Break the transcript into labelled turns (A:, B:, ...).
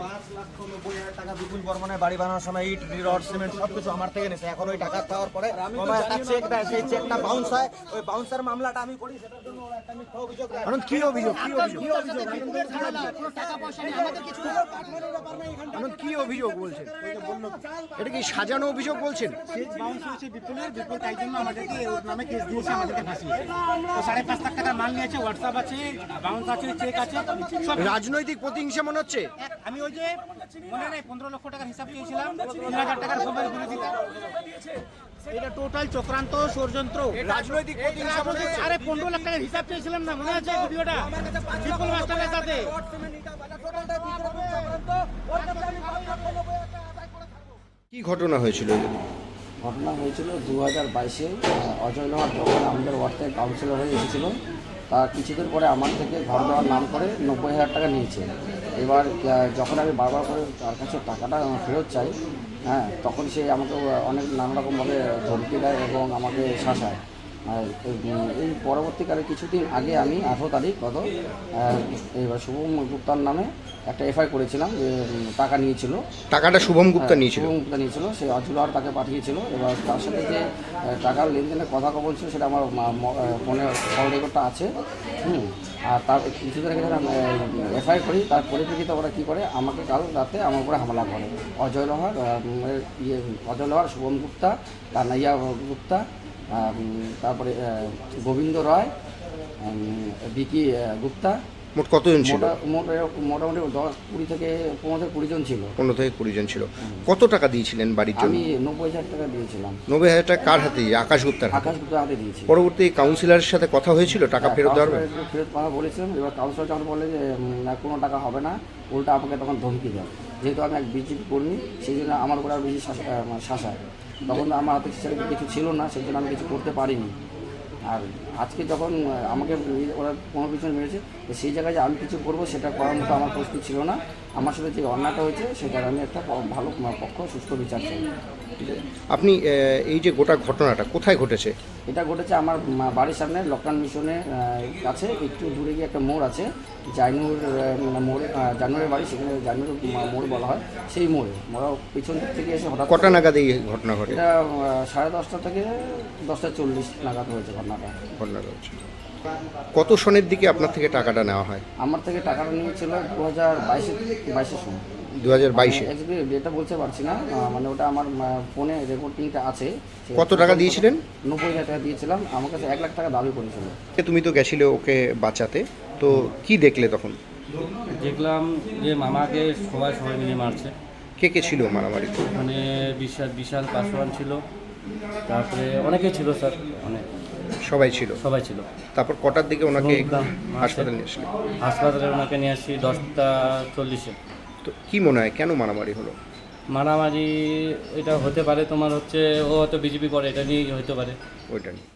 A: 5,90,000 টাকা বিপুল বর্মনের বাড়ি বানানোর সময় ইট রড সিমেন্ট সবকিছু আমার থেকে নিয়েছে। এখন ওই টাকা দেওয়ার পরে একটা চেক দেয়, সেই চেকটা বাউন্স হয়। ওই বাউন্সের মামলাটা আমি করি, সেটার জন্য ওরা একটা মিথ্যা অভিযোগ দেয়।
B: এখন কি অভিযোগ? কি অভিযোগ? এখন কি অভিযোগ বলছেন? এটা কি সাজানো অভিযোগ বলছেন?
C: বাউন্স হয়েছে বিপুল তাই জন্য আমাদেরকে ওর নামে কেস দিয়েছে, আমাদেরকে ফাঁসিয়েছে। তো 5.5 লাখ টাকা মাল নিয়েছে, হোয়াটসঅ্যাপ আছে, বাউন্স আছে, চেক আছে, সব।
B: রাজনৈতিক প্রতিহিংসা মনে হচ্ছে।
C: আমি ওই যে মনে নাই 15 লক্ষ টাকার হিসাব চেয়েছিলাম, 3,000 টাকার খবর বিরোধিতা। এটা টোটাল চক্রান্ত, ষড়যন্ত্র,
B: রাজনৈতিক প্রতিহিংসা মনে হচ্ছে।
C: আরে 15 লাখ টাকার হিসাব চেয়েছিলাম না, মনে আছে ভিডিওটা? বিপুল মাস্টারের সাথে
B: কি ঘটনা হয়েছিল?
D: ঘটনা হয়েছিল 2022-এ অজয় লোহার যখন আমাদের ওয়ার্ড থেকে কাউন্সিলর হয়ে এসেছিল, তার কিছুদিন পরে আমার থেকে ঘর দেওয়ার নাম করে 90,000 টাকা নিয়েছে। এবার যখন আমি বারবার করে তার কাছে টাকাটা ফেরত চাই, হ্যাঁ, তখন সে আমাকে অনেক নানা রকমভাবে ধমকি দেয় এবং আমাকে শাসায়। এই পরবর্তীকালে কিছুদিন আগে আমি 18 তারিখ এবার শুভম গুপ্তার নামে একটা এফআই করেছিলাম যে টাকা নিয়েছিল।
B: টাকাটা শুভম গুপ্তা নিয়েছিল?
D: শুভম গুপ্তা নিয়েছিল, সে অজুলার তাকে পাঠিয়েছিল। এবার তার সাথে যে টাকার লেনদেনের কথা বলছিল সেটা আমার ফোনে কল রেকর্ডটা আছে। আর তার কিছুদিন আগে এফআই করি, তার পরিপ্রেক্ষিতে ওরা কী করে, আমাকে কাল রাতে আমার উপরে হামলা করে। অজয় লোহার, শুভম গুপ্তা, কানাইয়া গুপ্তা, তারপরে গোবিন্দ রয়, বিকি গুপ্তা।
B: মোট কতজন ছিল?
D: মোটামুটি 20 থেকে 15-20 জন ছিল।
B: 15 থেকে 20 জন ছিল। কত টাকা দিয়েছিলেন বাড়ির জন্য?
D: আমি 90,000 টাকা দিয়েছিলাম।
B: 90,000 টাকা কার হাতে? আকাশ গুপ্তার হাতে।
D: আকাশ গুপ্তার হাতে দিয়েছি।
B: পরবর্তী কাউন্সিলরের সাথে কথা হয়েছিল টাকা ফেরত দেওয়ার?
D: ফেরত কথা বলেছিলাম। এবার কাউন্সিলর যখন বলে যে না, কোনো টাকা হবে না, উল্টা আমাকে তখন ধমকি দেয়। যেহেতু আমি এক বিজেপি কর্মী, সেই জন্য আমার উপরে আরও বেশি শাসায়। তখন আমার হাতে সেরকম কিছু ছিল না, সেই জন্য আমি কিছু করতে পারিনি। আর আজকে যখন আমাকে ওরা কোনো পিছনে মেরেছে, সেই জায়গায় যে আমি কিছু করবো সেটা করার মতো আমার প্রস্তুত ছিল না। আমার সাথে যে অন্যায়টা হয়েছে সেটার আমি একটা ভালো পক্ষ, সুস্থ বিচার চাই।
B: আপনি এই যে গোটা ঘটনাটা কোথায় ঘটেছে?
D: এটা ঘটেছে আমার বাড়ির সামনে লক্ষ্মণ মিশনের কাছে, একটু দূরে গিয়ে একটা মোড় আছে, জানুয়ারির বাড়ি, সেখানে জানুয়ারি মোড় বলা হয়। সেই মোড়ে ওরা পিছন দিক থেকে এসে হঠাৎ।
B: কটা নাগাদ এই ঘটনা ঘটে?
D: এটা 10:30 থেকে 10:40 নাগাদ হয়েছে ঘটনাটা।
B: কত সনের দিকে আপনার থেকে টাকাটা নেওয়া হয়?
D: আমার থেকে টাকাটা নিয়েছিল 2022-এর সময়।
B: 2022-এ?
D: এটা বলতে পারছি না, মানে ওটা আমার ফোনে রেকর্ডিংটা আছে।
B: কত টাকা দিয়েছিলেন?
D: 90,000 টাকা দিয়েছিলাম। আমার কাছে 1 লাখ টাকা দাবি করেছিল।
B: তুমি তো গেছিলে ওকে বাঁচাতে, তো কি দেখলে তখন?
E: দেখলাম যে মামাকে সবাই মিলে মারছে।
B: কে কে ছিল মারামারিতে?
E: মানে বিশাল পাসওয়ান ছিল, তারপরে অনেকে ছিল স্যার, অনেক সবাই ছিল।
B: তারপর কটার দিকে ওনাকে হাসপাতালে নিয়ে আসলে?
E: হাসপাতালে ওনাকে নিয়ে আসি 10:40-এ।
B: তো কি মনে হয় কেন মারামারি হলো?
E: মারামারি এটা হতে পারে তোমার হচ্ছে, ও হয়তো বিজেপি করে, এটা নিয়েই হতে পারে।
B: ওইটা নিয়ে